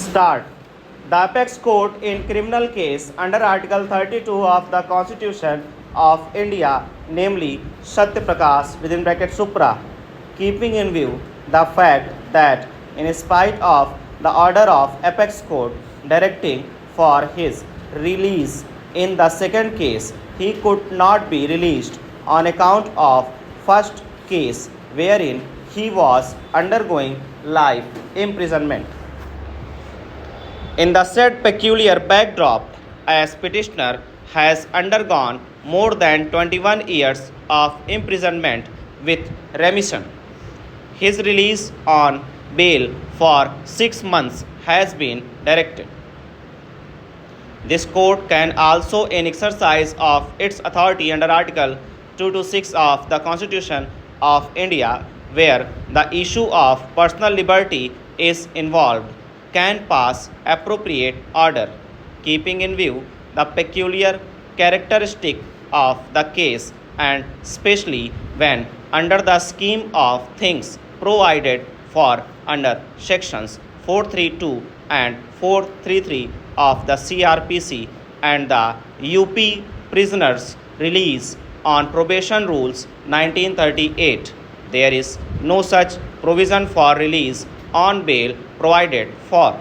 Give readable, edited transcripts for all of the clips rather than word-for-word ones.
Start. The apex court in criminal case under Article 32 of the Constitution of India, namely Satya Prakash within bracket Supra, keeping in view the fact that in spite of the order of apex court directing for his release in the second case, he could not be released on account of first case wherein he was undergoing life imprisonment. In the said peculiar backdrop, as petitioner has undergone more than 21 years of imprisonment with remission, his release on bail for 6 months has been directed. This court can also, in exercise of its authority under Article 226 of the Constitution of India, where the issue of personal liberty is involved, can pass appropriate order, keeping in view the peculiar characteristic of the case and especially when under the scheme of things provided for under sections 432 and 433 of the CRPC and the UP Prisoners Release on Probation Rules 1938. There is no such provision for release on bail provided for.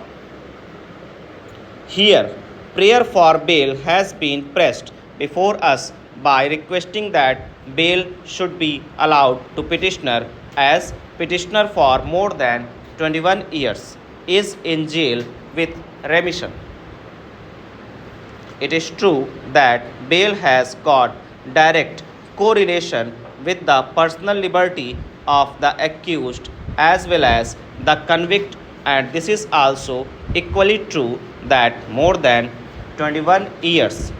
Here, prayer for bail has been pressed before us by requesting that bail should be allowed to petitioner as petitioner for more than 21 years is in jail with remission. It is true that bail has got direct correlation with the personal liberty of the accused as well as the convict, and this is also equally true that more than 21 years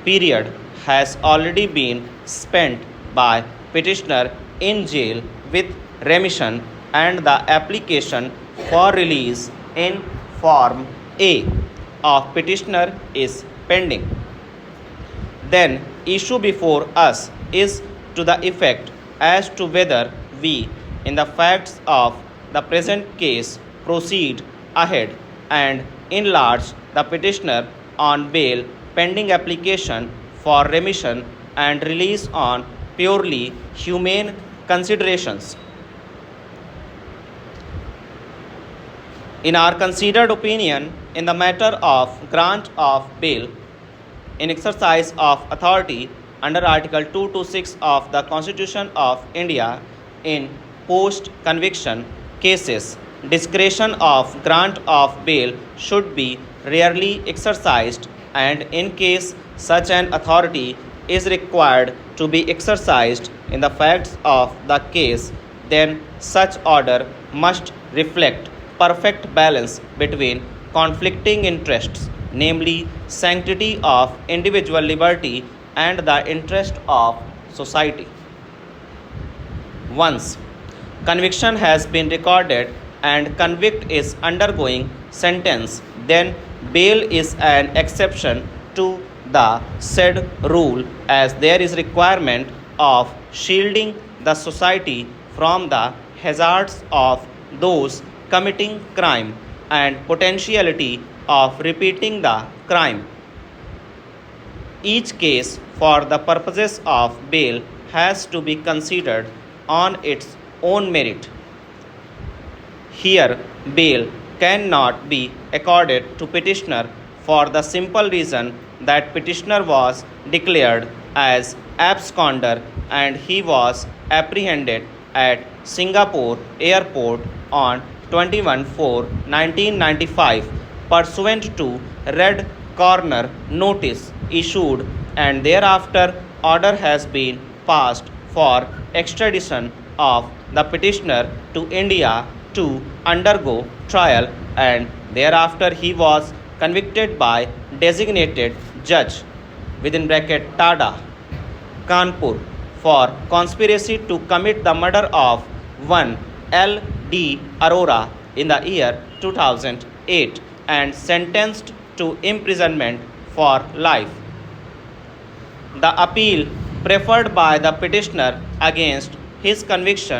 period has already been spent by petitioner in jail with remission and the application for release in Form A of petitioner is pending. Then issue before us is to the effect as to whether we, in the facts of the present case, proceed ahead and enlarge the petitioner on bail pending application for remission and release on purely humane considerations. In our considered opinion, in the matter of grant of bail, in exercise of authority under Article 226 of the Constitution of India, in post-conviction cases, discretion of grant of bail should be rarely exercised, and in case such an authority is required to be exercised in the facts of the case, then such order must reflect perfect balance between conflicting interests, namely sanctity of individual liberty and the interest of society. Once conviction has been recorded and convict is undergoing sentence, then bail is an exception to the said rule, as there is requirement of shielding the society from the hazards of those committing crime and potentiality of repeating the crime. Each case for the purposes of bail has to be considered on its own merit. Here, bail cannot be accorded to petitioner for the simple reason that petitioner was declared as absconder and he was apprehended at Singapore airport on 21/4/1995 pursuant to Red Corner notice issued, and thereafter order has been passed for extradition of the petitioner to India to undergo trial, and thereafter he was convicted by designated judge within bracket Tada, Kanpur, for conspiracy to commit the murder of one L.D. Arora in the year 2008 and sentenced to imprisonment for life. The appeal preferred by the petitioner against his conviction